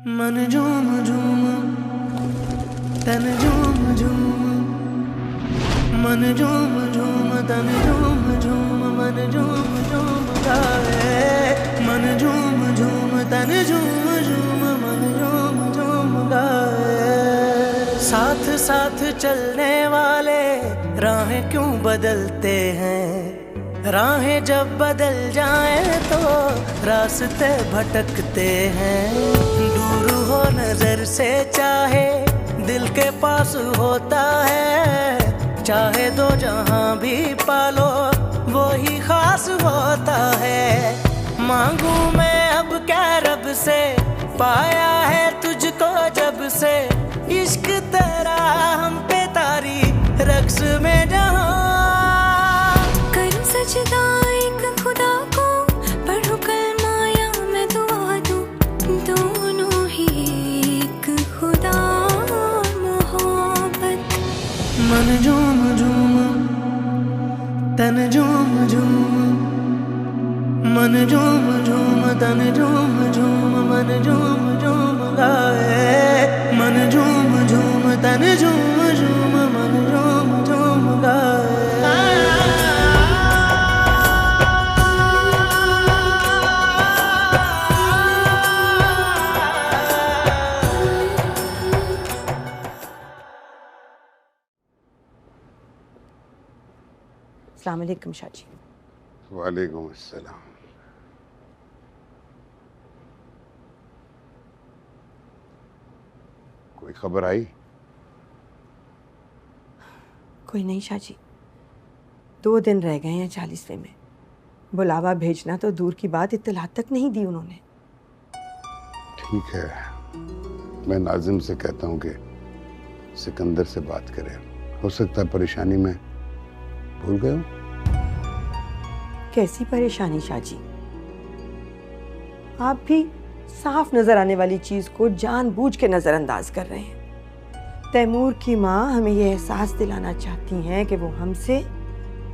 मन झूम झूम तन झूम झूम, मन झूम झूम तन झूम झूम, मन झूम झूम गाए। मन झूम झूम तन झूम झूम, मन झूम झूम गाए। साथ साथ चलने वाले राहें क्यों बदलते हैं, राहें जब बदल जाएं तो रास्ते भटकते हैं। दूर हो नजर से चाहे दिल के पास होता है, चाहे दो जहां भी पालो वो ही खास होता है। मांगू मैं अब क्या रब से, पाया है तुझको जब से, इश्क तेरा हम पे तारी रक्स में जहां। कर सजदा एक खुदा को, पढ़ो कलमा या मैं दुआ दूं, दोनों ही एक खुदा मोहब्बत। मन झूम झूम तन झूम झूम, मन झूम झूम तन झूम झूम, मन झूम झूम गाए। मन झूम झूम तन झूम झूम, मन झूम झूम गाए। अस्सलाम वालेकुम शाह जी। वालेकुम अस्सलाम। कोई खबर आई? कोई नहीं शाह जी, 2 दिन रह गए हैं 40वें में। बुलावा भेजना तो दूर की बात, इत्तला तक नहीं दी उन्होंने। ठीक है, मैं नाजिम से कहता हूँ कि सिकंदर से बात करे। हो सकता है परेशानी में भूल गए हो। कैसी परेशानी शाह जी, आप भी साफ नजर आने वाली चीज को जानबूझ के नजरअंदाज कर रहे हैं। तैमूर की माँ हमें यह एहसास दिलाना चाहती हैं कि वो हमसे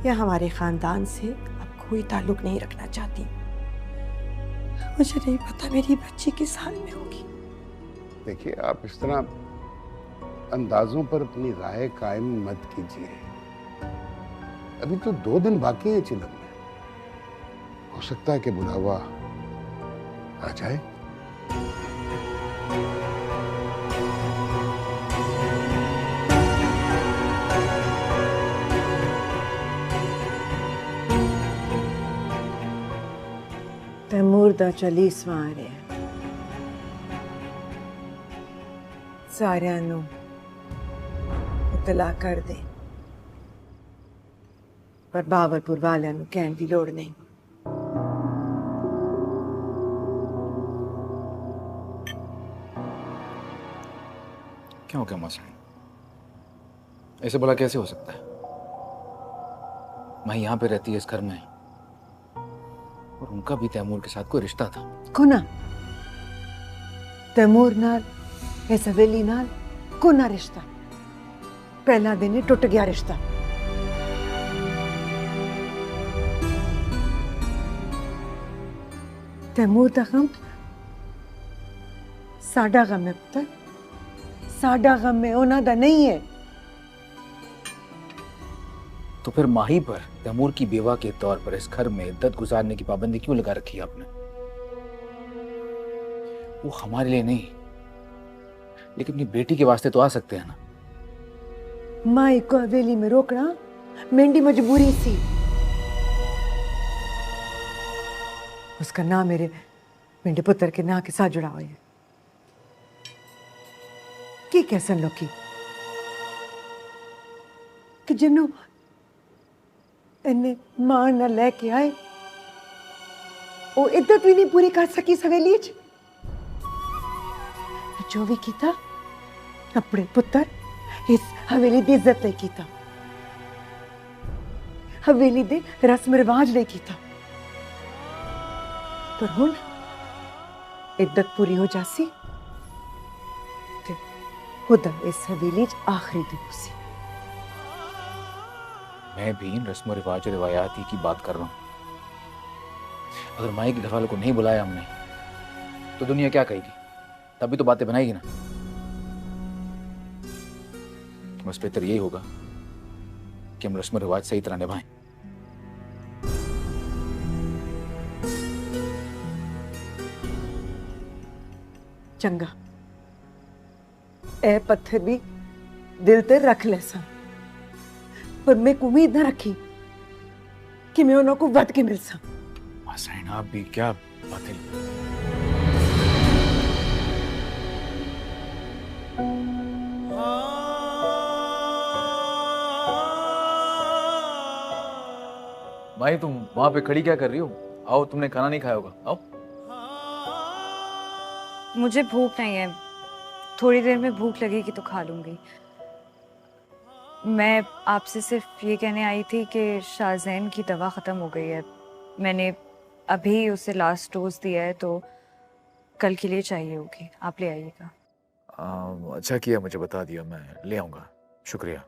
या हमारे खानदान से अब कोई ताल्लुक नहीं रखना चाहती। मुझे नहीं पता मेरी बच्ची किस हाल में होगी। देखिए, आप इस तरह अंदाजों पर अपनी राय कायम मत कीजिए। अभी तो 2 दिन बाकी है चिलम में। हो सकता है कि बुलावा आ जाए। तैमूर दा 40वां आ रहा है। सारिਆਂ ਨੂੰ इतला कर दे, पर बावरपुर वालिਆਂ ਨੂੰ ਕਹਿਣ ਦੀ ਲੋੜ नहीं। क्या हो गया मसला? ऐसे बोला कैसे हो सकता है? मैं यहाँ पे रहती है इस घर में, और उनका भी तैमूर के साथ कोई रिश्ता था। कुना तैमूर नाल इस हवेली नाल कुना रिश्ता, पहला दिन ही टूट गया रिश्ता। तैमूर दा गम साडा गम है पुत्र, साडा गम है, उन्हां दा नहीं है। तो फिर माही पर तैमूर की बेवा के तौर पर इस घर में इद्दत गुजारने की पाबंदी क्यों लगा रखी है आपने? वो हमारे लिए नहीं, लेकिन अपनी बेटी के वास्ते तो आ सकते हैं ना। माई को हवेली में रोकना मेरी मजबूरी सी। उसका नाम मेरे पुत्र के नाम के साथ जुड़ा हुआ है। की कैसन लोकी कि जिन्हों इन्हें मां न लेके आए, वो इद्दत भी नहीं पूरी कर सकी हवेली च। जो भी कीता अपने पुत्र इस हवेली की इज्जत ले कीता, हवेली दे रस्म रिवाज ले कीता। पर हुण इद्दत पूरी हो जासी ते खुदा इस हवेली च आखिरी दिन सी। मैं भी इन रस्म रिवाज रिवायात की बात कर रहा हूँ। अगर माई के घर वालों को नहीं बुलाया हमने तो दुनिया क्या कहेगी? तभी तो बातें बनाएगी ना। बस बेहतर यही होगा कि हम रस्म रिवाज सही तरह निभाएं। चंगा ए पत्थर भी दिल ते रख ले सा, पर मैं उम्मीद न रखी कि मैं उन्हों को वध के मिल सा। हसैन आप भी क्या बातें। भाई तुम वहां पे खड़ी क्या कर रही हो? आओ, तुमने खाना नहीं खाया होगा, आओ। मुझे भूख नहीं है, थोड़ी देर में भूख लगेगी तो खा लूंगी। मैं आपसे सिर्फ ये कहने आई थी कि शाहजैन की दवा ख़त्म हो गई है। मैंने अभी उसे लास्ट डोज दिया है, तो कल के लिए चाहिए होगी, आप ले आइएगा। अच्छा किया मुझे बता दिया, मैं ले आऊंगा, शुक्रिया।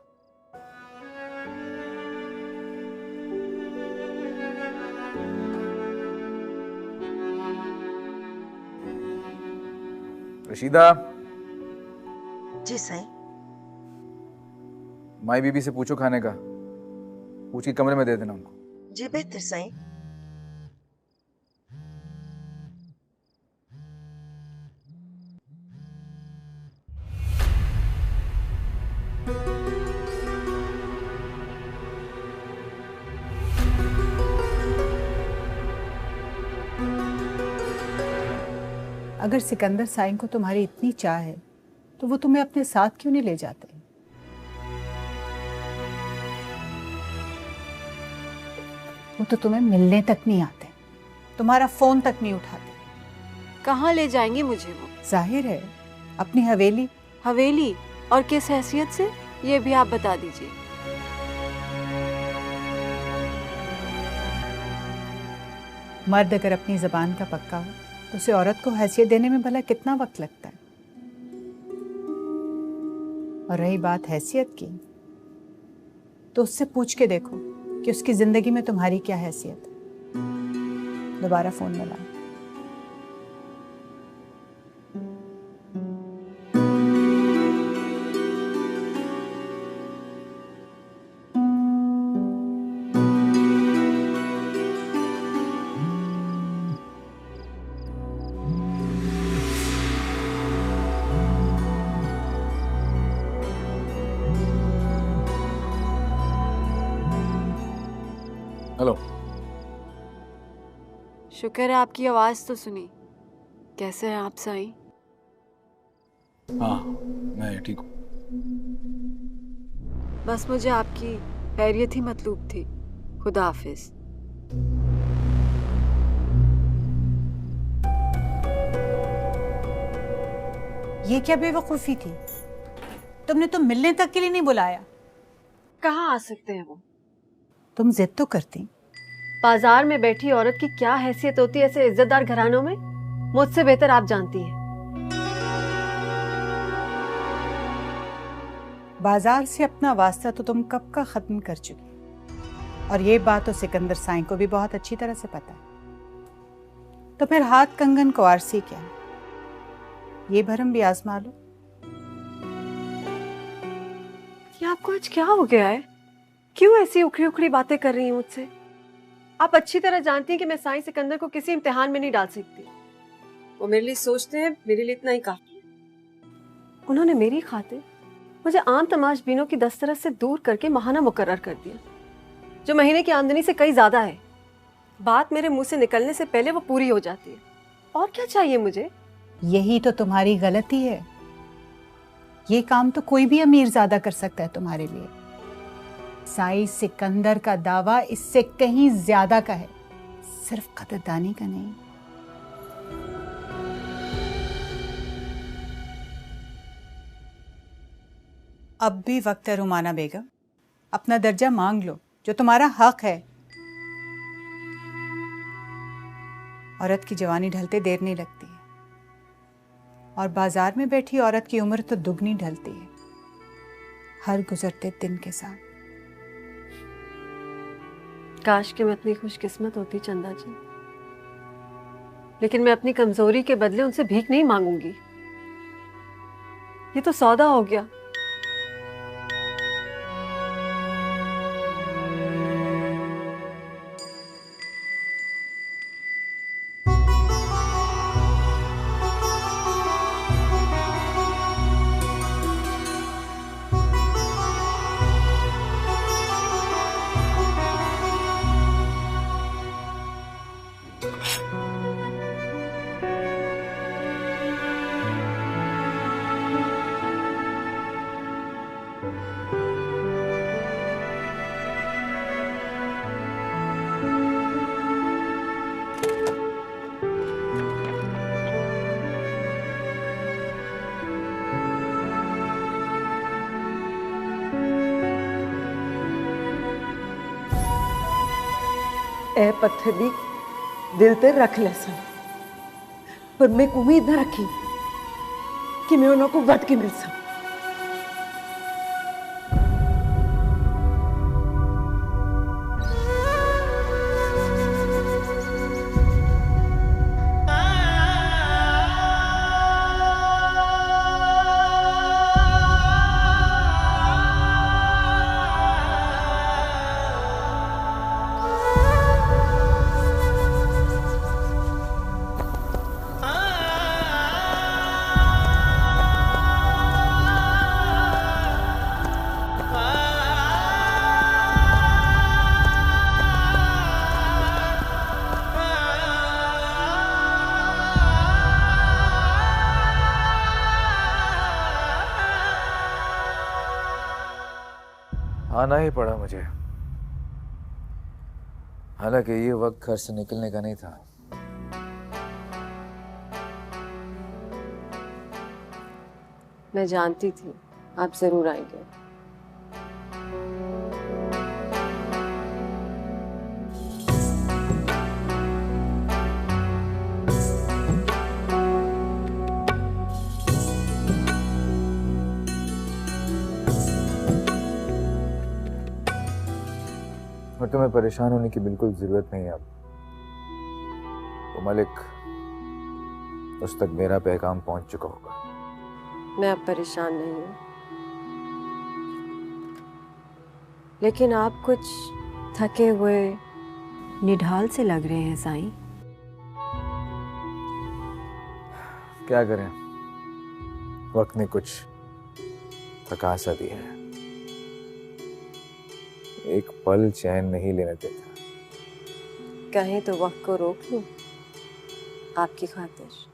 रशीदा। जी सही। माई बीबी से पूछो खाने का, पूछ के कमरे में दे देना उनको। जी बेहतर सही। अगर सिकंदर साईं को तुम्हारी इतनी चाह है तो वो तुम्हें अपने साथ क्यों नहीं ले जाते? वो तो तुम्हें मिलने तक नहीं आते, तुम्हारा फोन तक नहीं उठाते। कहाँ ले जाएंगे मुझे वो? जाहिर है अपनी हवेली। हवेली? और किस हैसियत से, ये भी आप बता दीजिए। मर्द अगर अपनी जबान का पक्का हो तो उसे औरत को हैसियत देने में भला कितना वक्त लगता है। और रही बात हैसियत की, तो उससे पूछ के देखो कि उसकी जिंदगी में तुम्हारी क्या हैसियत है। दोबारा फोन मिलाओ। हेलो। शुक्र है आपकी आवाज तो सुनी। कैसे हैं आप साईं? हाँ मैं ठीक हूँ। बस मुझे आपकी खैरियत ही मतलूब थी। खुदा हाफिज। ये क्या बेवकूफी थी? तुमने तो मिलने तक के लिए नहीं बुलाया। कहाँ आ सकते हैं वो? तुम जिद तो करती। बाजार में बैठी औरत की क्या हैसियत होती है ऐसे इज्जतदार घरानों में, मुझसे बेहतर आप जानती हैं। बाजार से अपना वास्ता तो तुम कब का खत्म कर चुकी, और ये बात तो सिकंदर साईं को भी बहुत अच्छी तरह से पता है। तो फिर हाथ कंगन को आरसी क्या, ये भरम भी आजमा लो। ये आपको आज क्या हो गया है? क्यों ऐसी उखड़ी उखड़ी बातें कर रही हैं मुझसे? आप अच्छी तरह जानती हैं कि मैं साईं सिकंदर को किसी इम्तिहान में नहीं डाल सकती। वो मेरे लिए सोचते हैं, मेरे लिए इतना ही काफी है। उन्होंने मेरी खातिर मुझे आम तमाशबीनों की दस्तरस से दूर करके महाना मुकर्रर कर दिया, जो महीने की आमदनी से कई ज्यादा है। बात मेरे मुंह से निकलने से पहले वो पूरी हो जाती है। और क्या चाहिए मुझे? यही तो तुम्हारी गलती है। ये काम तो कोई भी अमीरजादा कर सकता है तुम्हारे लिए। साईं सिकंदर का दावा इससे कहीं ज्यादा का है, सिर्फ कदरदानी का नहीं। अब भी वक्त है रुमाना बेगम, अपना दर्जा मांग लो, जो तुम्हारा हक है। औरत की जवानी ढलते देर नहीं लगती है, और बाजार में बैठी औरत की उम्र तो दुगनी ढलती है हर गुजरते दिन के साथ। काश कि मैं इतनी खुशकिस्मत होती चंदा जी, लेकिन मैं अपनी कमजोरी के बदले उनसे भीख नहीं मांगूंगी। ये तो सौदा हो गया। ए पत्थर भी दिल ते रख लसन, पर मैं उम्मीद न रखी कि मैं उन्हों को वट के मिल सकूं। आना ही पड़ा मुझे, हालांकि ये वक्त घर से निकलने का नहीं था। मैं जानती थी आप जरूर आएंगे। और तुम्हें परेशान होने की बिल्कुल जरूरत नहीं है। अब तो मलिक उस तक मेरा पैगाम पहुंच चुका होगा। मैं अब परेशान नहीं हूं, लेकिन आप कुछ थके हुए निढाल से लग रहे हैं साईं। क्या करें, वक्त ने कुछ थका सा दिया है, एक पल चैन नहीं लेने देता। कहीं तो वक्त को रोक लूं आपकी खातिर।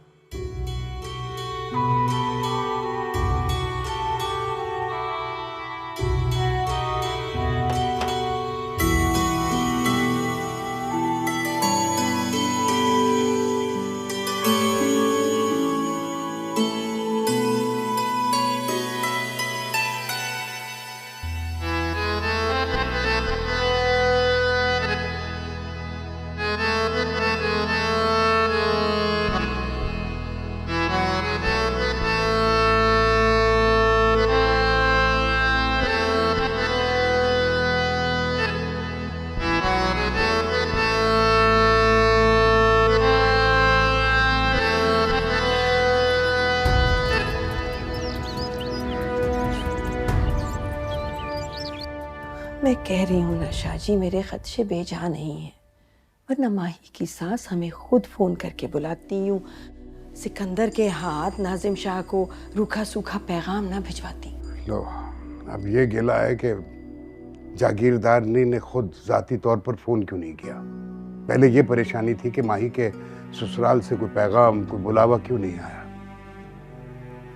मैं कह रही हूँ ना शाहजी, मेरे खदशे बेजा नहीं है, वरना माही की सास हमें खुद फोन करके बुलाती हूँ, सिकंदर के हाथ नाजिम शाह को रूखा सूखा पैगाम ना भिजवाती। लो, अब ये गिला है कि जागीरदारनी ने खुद जाती तौर पर फोन क्यों नहीं किया। पहले ये परेशानी थी कि माही के ससुराल से कोई पैगाम, कोई बुलावा क्यों नहीं आया।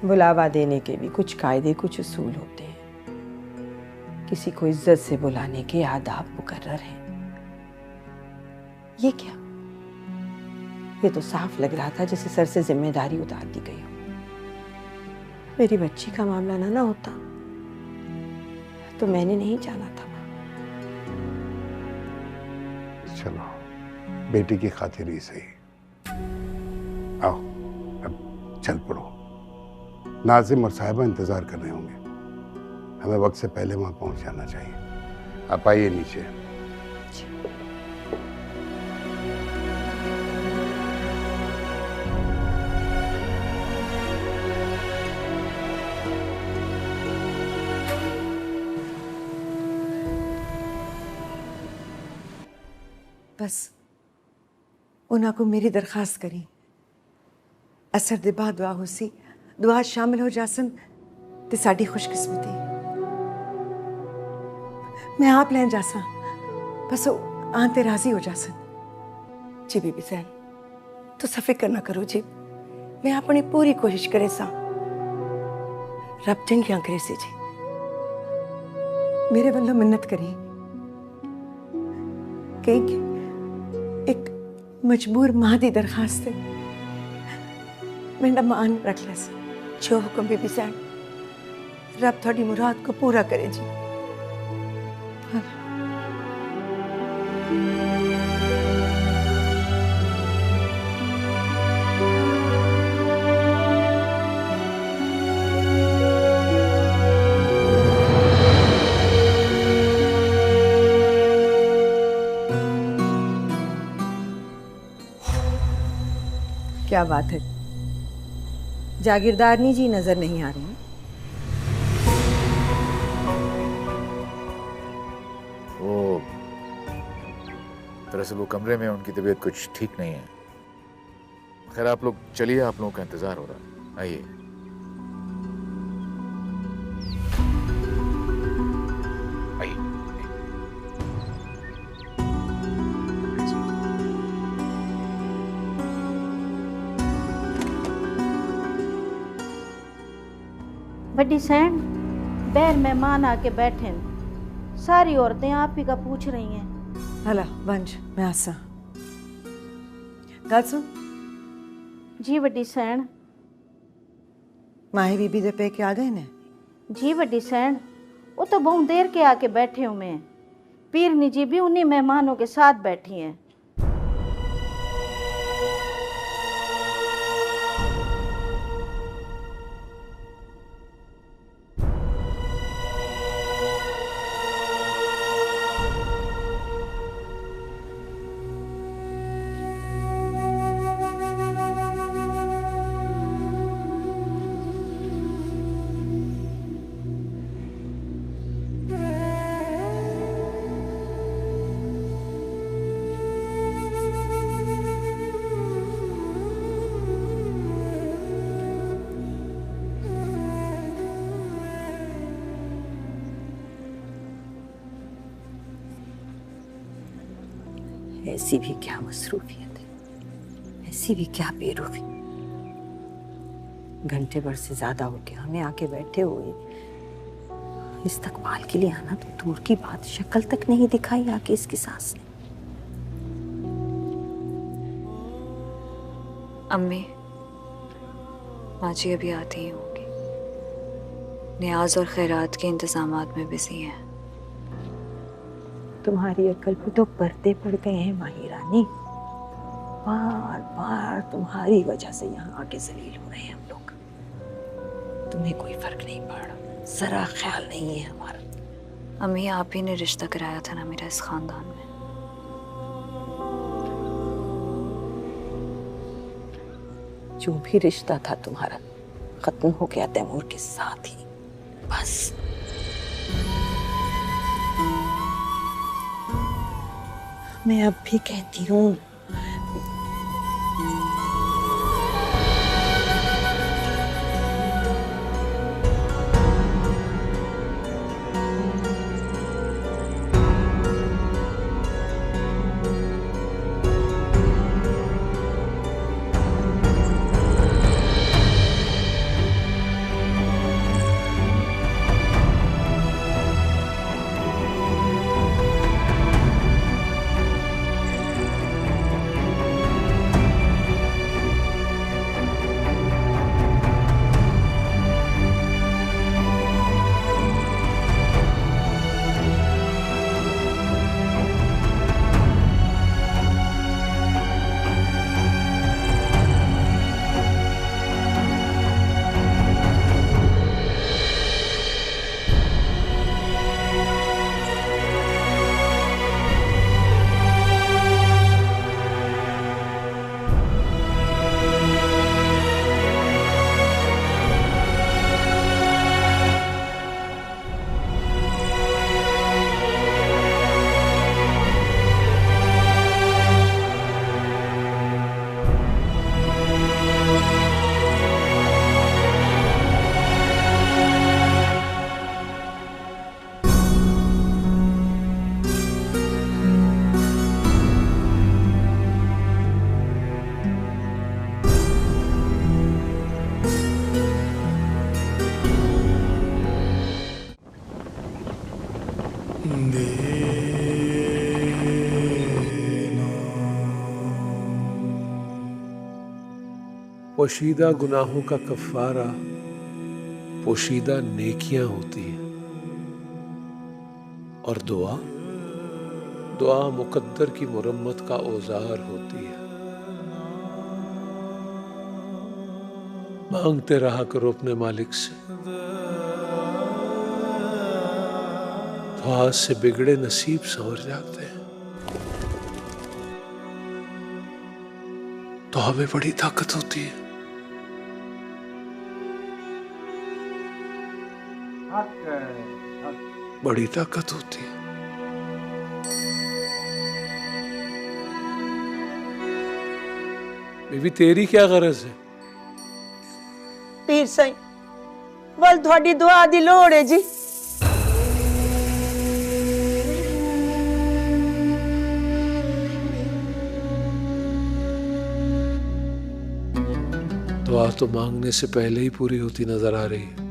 बुलावा देने के भी कुछ कायदे, कुछ उसूल होते हैं। किसी को इज्जत से बुलाने के आदाब मुकर्रर हैं। ये क्या, ये तो साफ लग रहा था जैसे सर से जिम्मेदारी उतार दी गई हो। मेरी बच्ची का मामला ना होता तो मैंने नहीं जाना था। चलो, बेटी की खातिर ही सही। आओ अब चल पड़ो, नाजिम और साहिबा इंतजार कर रहे होंगे, हमें वक्त से पहले वहां पहुंच जाना चाहिए। आप आइए नीचे। बस उन्हां को मेरी दरखास्त करी असर दे बाद दुआ होसी, दुआ शामिल हो जासन ते साडी खुशकिस्मती। मैं आप लैन जासा, बस आन ते राजी हो जासन। जी बीबी सैन, तुसा फिक्र ना करो जी, मैं अपनी पूरी कोशिश करे सा, रब चंगियां करे सी जी। मेरे वालों मिन्नत करी कि एक मजबूर मां दी दरखास्त है, मैं मान रख लस। जो हुक्म बीबी सैन, रब थोड़ी मुराद को पूरा करे जी। क्या बात है, जागीरदारनी जी नजर नहीं आ रही? वो दरअसल वो कमरे में उनकी तबीयत कुछ ठीक नहीं है। खैर आप लोग चलिए, आप लोगों का इंतजार हो रहा है, आइए। बड़ी सैन, बैर मेहमान आके बैठे हैं, सारी औरतें आप ही का पूछ रही हैं। हला वंश, मैं आसा। गल सुन जी बड़ी सैन। माही बीबी दे पे के आ गए ने? जी बड़ी सैन, वो तो बहुत देर के आके बैठे हुए हैं। पीरनी जी भी उन्हीं मेहमानों के साथ बैठी हैं। ऐसी भी क्या मसरूफियत है, ऐसी भी क्या बेरूफी। घंटे भर से ज्यादा हो गया हमें आके बैठे हुए, इस्तकबाल के लिए आना तो दूर की बात, शक्ल तक नहीं दिखाई आके इसकी सास ने। अम्मी, माँ जी अभी आती ही होंगी, न्याज और खैरात के इंतजामात में बिजी हैं। तुम्हारी अकल पे तो पर्दे पड़ गए हैं माही रानी, बार बार तुम्हारी वजह से यहाँ आके जलील हो रहे हैं हम लोग। तुम्हें कोई फर्क नहीं पड़ रहा, जरा ख्याल नहीं है हमारा। अम्मी, आप ही ने रिश्ता कराया था ना मेरा इस खानदान में। जो भी रिश्ता था तुम्हारा खत्म हो गया तैमूर के साथ ही, बस। मैं अब भी कहती हूँ, पोशीदा गुनाहों का कफ़ारा पोशीदा नेकियां होती हैं, और दुआ दुआ मुकद्दर की मुरम्मत का औजार होती है। मांगते रहा करो अपने मालिक से, तो आज से बिगड़े नसीब संवर जाते हैं। तो हमें बड़ी ताकत होती है। बड़ी ताकत होती है। बीबी तेरी क्या गरज है? पीर साईं, वल थोड़ी दुआ दी लोड़ है जी। दुआ तो मांगने से पहले ही पूरी होती नजर आ रही है।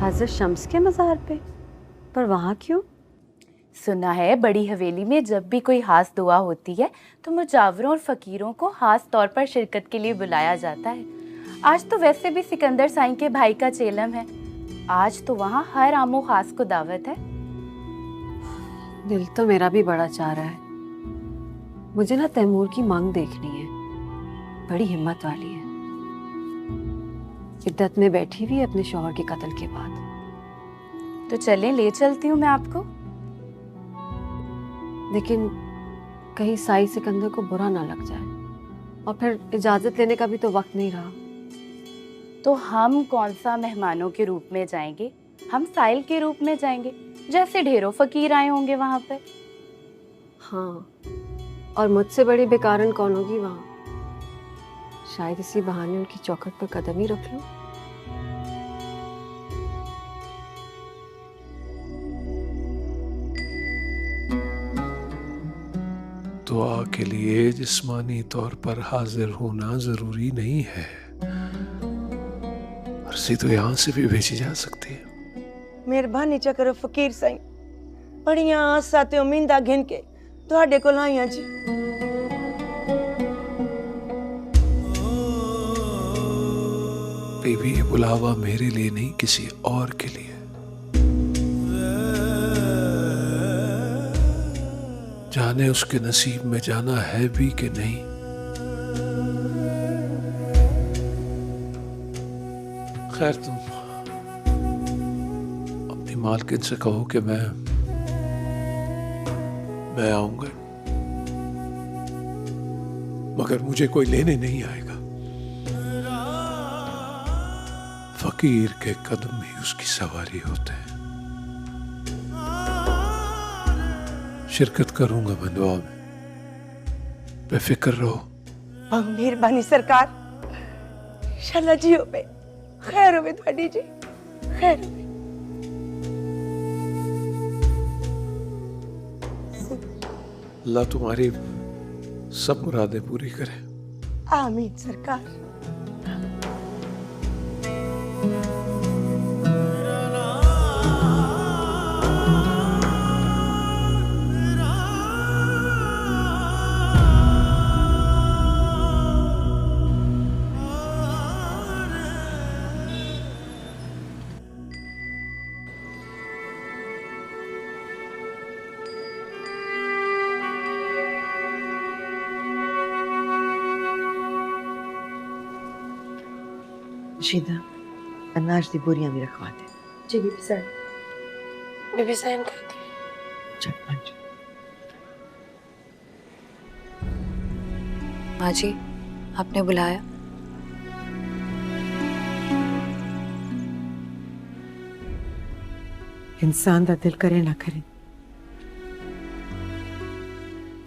हाजिर शम्स के मज़ार पे, पर वहाँ क्यों? सुना है बड़ी हवेली में जब भी कोई खास दुआ होती है तो मुजावरों और फकीरों को खास तौर पर शिरकत के लिए बुलाया जाता है। आज तो वैसे भी सिकंदर साईं के भाई का चेलम है, आज तो वहाँ हर आमो खास को दावत है। दिल तो मेरा भी बड़ा चाह रहा है। मुझे ना तैमूर की मांग देखनी है, बड़ी हिम्मत वाली है। इद्दत में बैठी हुई है अपने शौहर के कत्ल के बाद। तो चलें, ले चलती हूँ मैं आपको। लेकिन कहीं साई सिकंदर को बुरा ना लग जाए, और फिर इजाजत लेने का भी तो वक्त नहीं रहा। तो हम कौन सा मेहमानों के रूप में जाएंगे, हम साइल के रूप में जाएंगे, जैसे ढेरों फकीर आए होंगे वहां पे। हाँ, और मुझसे बड़ी बेकारन कौन होगी वहां? शायद इसी बहाने उनकी चौखट पर कदम ही रख लूं। दुआ के लिए जिस्मानी तौर पर हाजिर होना जरूरी नहीं है, अर्जी तो यहाँ से भी भेजी जा सकती है। मेहरबानी चा करो फकीर साईं, बड़ियां आसां ते उम्मीदां घिन के तुहाडे कोल आईयां जी। बीबी ये बुलावा मेरे लिए नहीं, किसी और के लिए। जाने उसके नसीब में जाना है भी कि नहीं। खैर तुम अपनी मालकिन से कहो कि मैं आऊंगा, मगर मुझे कोई लेने नहीं आएगा। फकीर के कदम ही उसकी सवारी होते हैं। शिरकत करूंगा मैं दुआ में, बेफिक्र रहो। मेहरबानी सरकार, शाला जी हो पे खैर होवे थोड़ी जी, खैर होवे। अल्लाह तुम्हारी सब मुरादें पूरी करे। आमीन सरकार। शीदा, अनाज दी बोरियां भी रखवा दे। जी बीबी साहन। बीबी साहन कर दी। चल पंच। माँ जी, आपने बुलाया? इंसान दा दिल करे ना करे,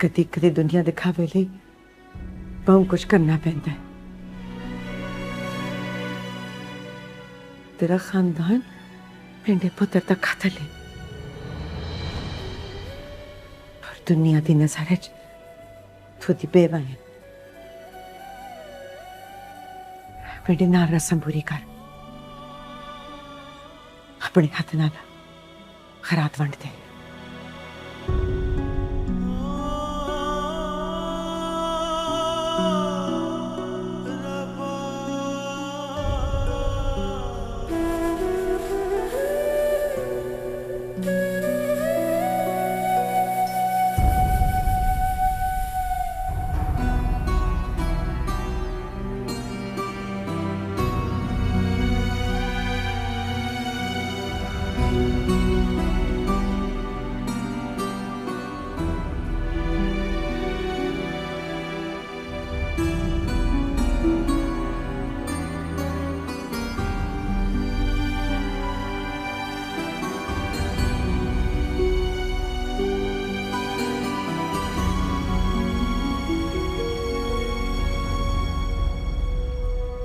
कदी कदी दुनिया दिखावे लई बहुत कुछ करना पैंदा है। तेरा खानदान मेरे पुत्र तक कतल है, और दुनिया दी नज़र च तू दी बेवा है। मेरे नाल रस्म पूरी कर, अपने हाथ नाल खरात वंड दे।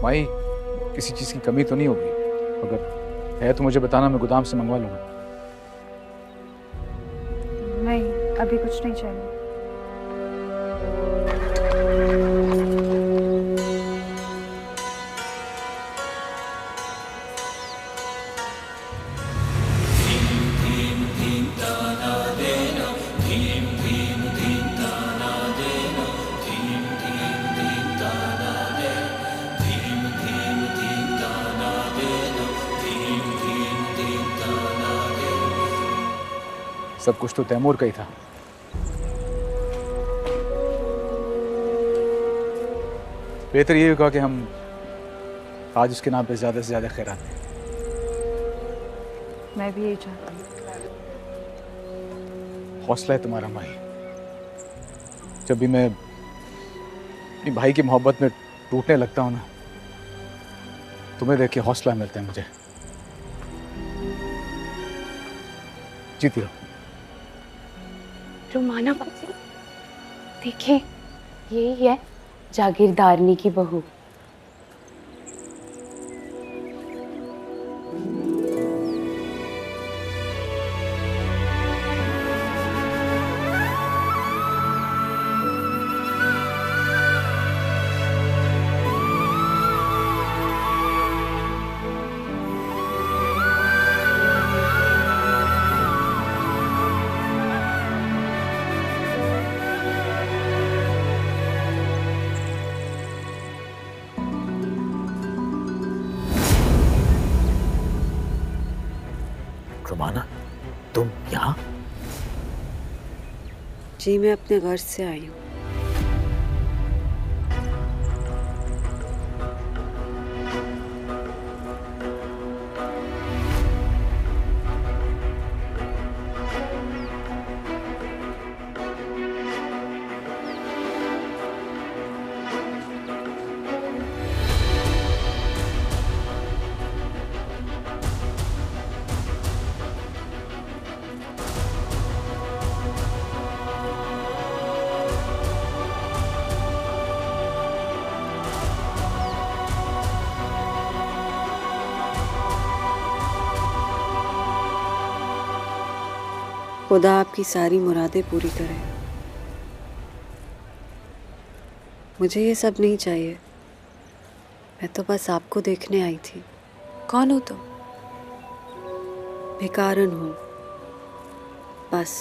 माई, किसी चीज़ की कमी तो नहीं होगी? अगर है तो मुझे बताना, मैं गोदाम से मंगवा लूँगा। नहीं, अभी कुछ नहीं चाहिए। सब कुछ तो तैमूर का ही था। बेहतर ये होगा कि हम आज उसके नाम पे ज्यादा से ज्यादा खैरात दें। मैं भी यही चाहती हूँ। हौसला है तुम्हारा माई। जब भी मैं अपनी भाई की मोहब्बत में टूटने लगता हूँ ना, तुम्हें देख के हौसला मिलता है मुझे। जीती रहो। रुमाना बाजी, देखे यही है जागीरदारनी की बहू। रुमाना, तुम यहाँ? जी, मैं अपने घर से आई हूँ। खुदा आपकी सारी मुरादें पूरी करे। मुझे ये सब नहीं चाहिए। मैं तो बस आपको देखने आई थी। कौन हो तुम? भिखारन हूँ बस।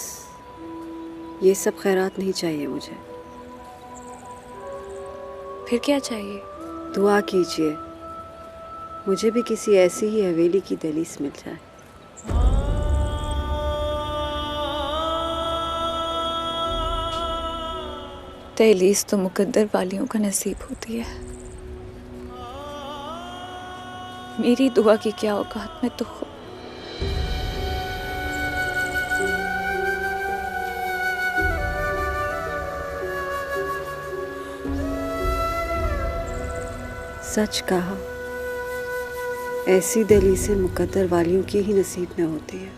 ये सब खैरात नहीं चाहिए मुझे। फिर क्या चाहिए? दुआ कीजिए मुझे भी किसी ऐसी ही हवेली की दहलीज मिल जाए। दहलीज तो मुकद्दर वालियों का नसीब होती है। मेरी दुआ की क्या औकात में तो खुद। सच कहा, ऐसी दहलीज़ें मुकद्दर वालियों की ही नसीब में होती है।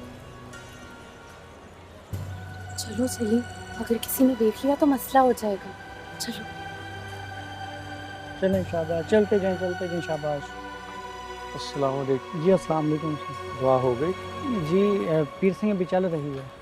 चलो चलिए, अगर किसी ने देख लिया तो मसला हो जाएगा। चलो चलें, शाबाश। चलते जाएं शाबाश। अस्सलाम वालेकुम। जी अस्सलाम वालेकुम। दुआ हो गई? जी पीर सिंह अभी चल रही है।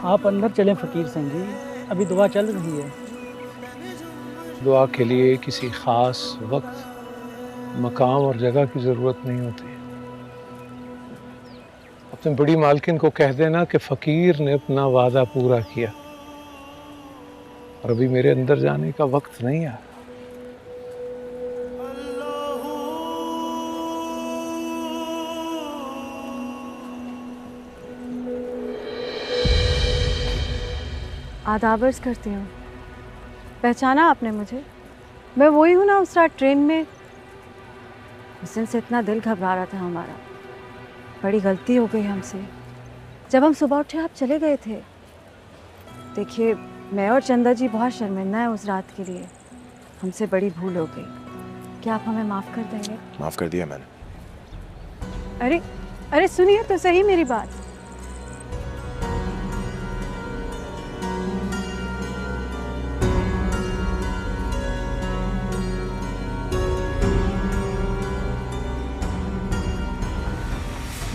आप अंदर चलें फ़कीर सिंह जी, अभी दुआ चल रही है। दुआ के लिए किसी ख़ास वक्त मकाम और जगह की जरूरत नहीं होती। अपने बड़ी मालकिन को कह देना कि फकीर ने अपना वादा पूरा किया और अभी मेरे अंदर जाने का वक्त नहीं आया। आदाबर्स करती हूँ। पहचाना आपने मुझे? मैं वही हूँ ना उस रात ट्रेन में। उस दिन से इतना दिल घबरा रहा था हमारा। बड़ी गलती हो गई हमसे। जब हम सुबह उठे आप चले गए थे। देखिए मैं और चंदा जी बहुत शर्मिंदा हैं उस रात के लिए। हमसे बड़ी भूल हो गई। क्या आप हमें माफ़ कर देंगे? माफ़ कर दिया मैंने। अरे अरे सुनिए तो सही मेरी बात।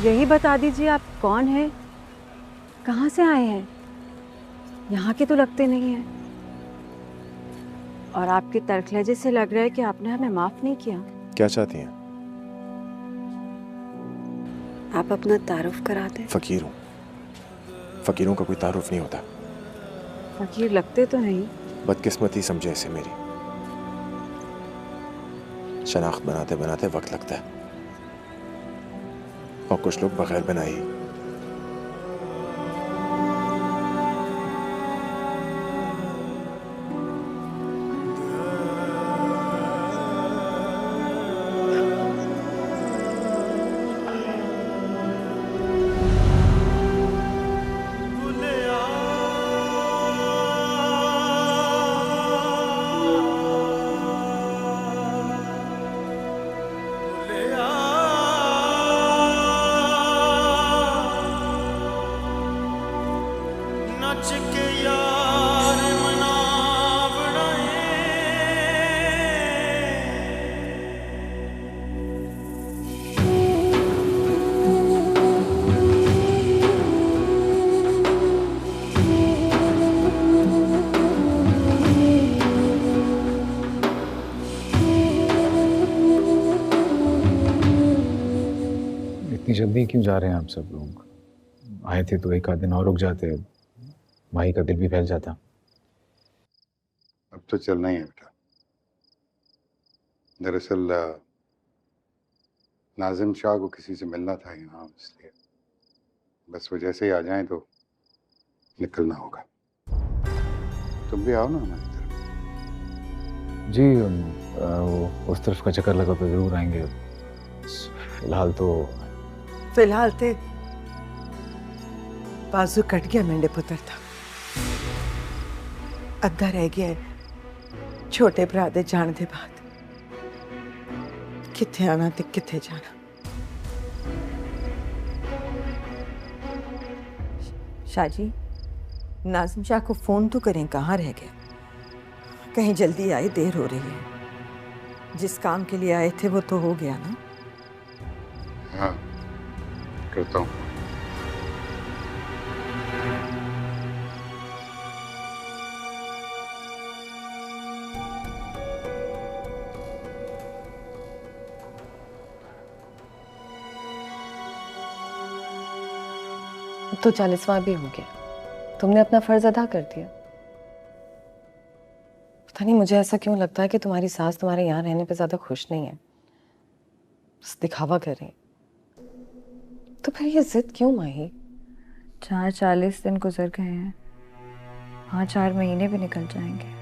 यही बता दीजिए आप कौन हैं, कहाँ से आए हैं? यहाँ के तो लगते नहीं हैं और आपके तर्क लहजे से लग रहा है कि आपने हमें माफ नहीं किया। क्या चाहती हैं? आप अपना तारुफ करा दें। फकीर हूँ। फकीरों का कोई तारुफ नहीं होता। फकीर लगते तो नहीं। बदकिस्मती समझे इसे मेरी। शनाख्त बनाते बनाते वक्त लगता है और कुछ लोग बगैर बनाए ही। जल्दी क्यों जा रहे हैं आप सब लोग? आए थे तो एक आध दिन और रुक जाते, भाई का दिल भी फैल जाता। अब तो चलना ही है बेटा। दरअसल नाजिम शाह को किसी से मिलना था यहाँ, इसलिए बस वो जैसे ही आ जाएं तो निकलना होगा। तुम भी आओ ना हमारी तरफ। जी वो उस तरफ का चक्कर लगा तो जरूर आएंगे। फिलहाल तो बाजू कट गया मेंढे पुत्र था। अद्धा रह गया है छोटे भरा दे जाने दे बाद। किथे आना ते किथे जाना। शाह जी, नाजिम शाह को फोन तो करें, कहाँ रह गए? कहीं जल्दी आए, देर हो रही है। जिस काम के लिए आए थे वो तो हो गया ना? हाँ करता हूँ। तो 40वां भी हो गया। तुमने अपना फर्ज अदा कर दिया। पता नहीं मुझे ऐसा क्यों लगता है कि तुम्हारी सास तुम्हारे यहाँ रहने पे ज्यादा खुश नहीं है, बस दिखावा कर रही। तो फिर ये जिद क्यों माही? 40 दिन गुजर गए हैं, हाँ 4 महीने भी निकल जाएंगे।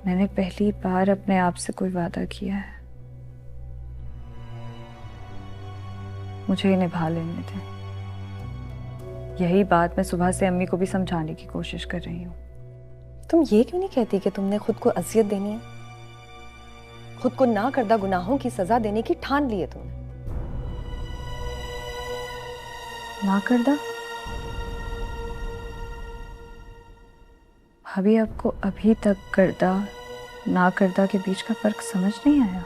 मैंने पहली बार अपने आप से कोई वादा किया है, मुझे निभा लेने थे। यही बात मैं सुबह से अम्मी को भी समझाने की कोशिश कर रही हूँ। तुम ये क्यों नहीं कहती कि तुमने खुद को अजियत देनी है? खुद को ना करदा गुनाहों की सजा देने की ठान ली है तुमने। ना करदा? भाभी आपको अभी तक करदा ना करदा के बीच का फर्क समझ नहीं आया?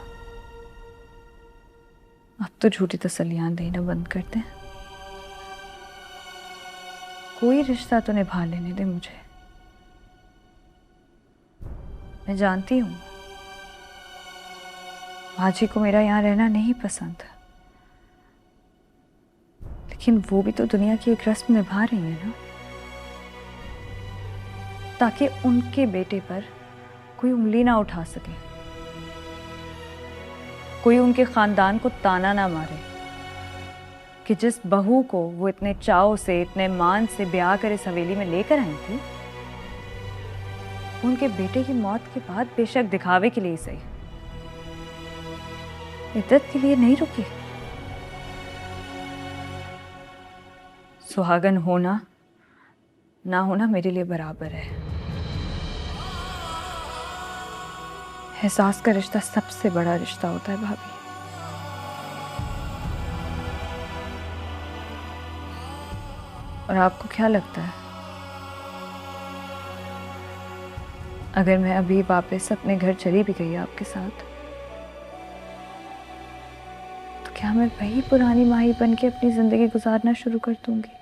अब तो झूठी तसल्लियां देना बंद कर दें। कोई रिश्ता तो निभा लेने दे मुझे। मैं जानती हूँ बाजी को मेरा यहाँ रहना नहीं पसंद, लेकिन वो भी तो दुनिया की एक रस्म निभा रही है ना, ताकि उनके बेटे पर कोई उंगली ना उठा सके, कोई उनके खानदान को ताना ना मारे कि जिस बहू को वो इतने चाव से, इतने मान से ब्याह कर इस हवेली में लेकर आई थी, उनके बेटे की मौत के बाद बेशक दिखावे के लिए सही, इद्दत के लिए नहीं रुकी। सुहागन होना ना होना मेरे लिए बराबर है। एहसास का रिश्ता सबसे बड़ा रिश्ता होता है भाभी। और आपको क्या लगता है, अगर मैं अभी वापस अपने घर चली भी गई आपके साथ, तो क्या मैं वही पुरानी माही बन के अपनी जिंदगी गुजारना शुरू कर दूंगी?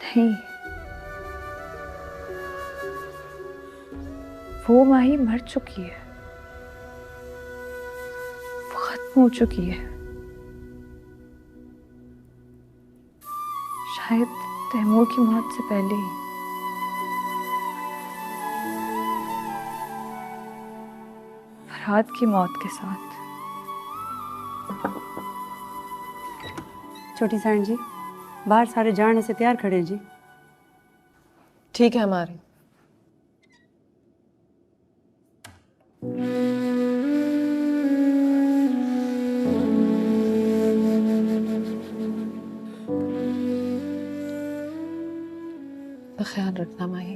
नहीं, वो माही मर चुकी है, वो खत्म हो चुकी है। शायद तैमूर की मौत से पहले ही। फरहाद की मौत के साथ। छोटी साइन जी, बाहर सारे जाने से तैयार खड़े हैं जी। ठीक है हमारे। ख्याल रखना माही।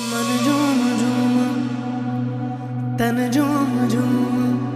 मन झूम झूम तन झूम झूम